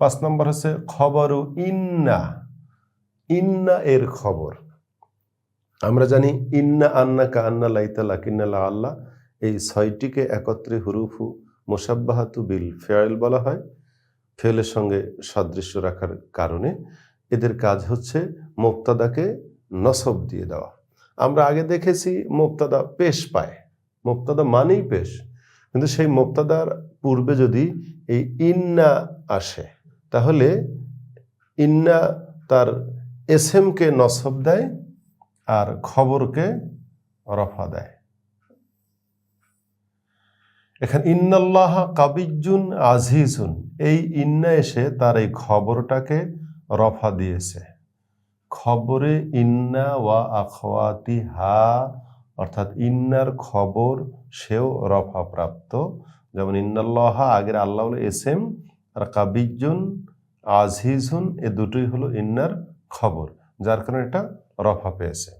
5 নম্বর হচ্ছে খবরু ইন্না, ইন্না এর খবর। আমরা জানি ইন্না, আন্না, কান্না, লাইতা, লাকিন্না, লা, আল্লাহ, এই 6টিকে একত্রে হুরুফু মুশাব্বাহাতু বিল ফেয়েল বলা হয়। ফেলের সঙ্গে সাদৃশ্য রাখার কারণে এদের কাজ হচ্ছে মুবতাদাকে নসব দিয়ে দেওয়া। আমরা আগে দেখেছি মুবতাদা পেশ পায়, মুবতাদা মানেই পেশ, কিন্তু সেই মুবতাদার পূর্বে যদি এই ইন্না আসে তাহলে ইন্না তার এসএমকে নসব দেয় আর খবরকে রফা দেয়। এখানে ইন্নাল্লাহ কাবিজ্জুন আজিজুন, এই ইন্না এসে তার এই খবরটাকে রফা দিয়েছে। খবরে ইন্না ওয়া আখওয়াতি হা, অর্থাৎ ইন্নার খবর সেও রফা প্রাপ্ত। যেমন ইন্নাল্লাহ আগের আল্লাহ হলো এসএম, আর কাবিজ্জুন আজিজুন এ দুটোই হলো ইন্নার খবর, যার কারণে এটা রফা পেয়েছে।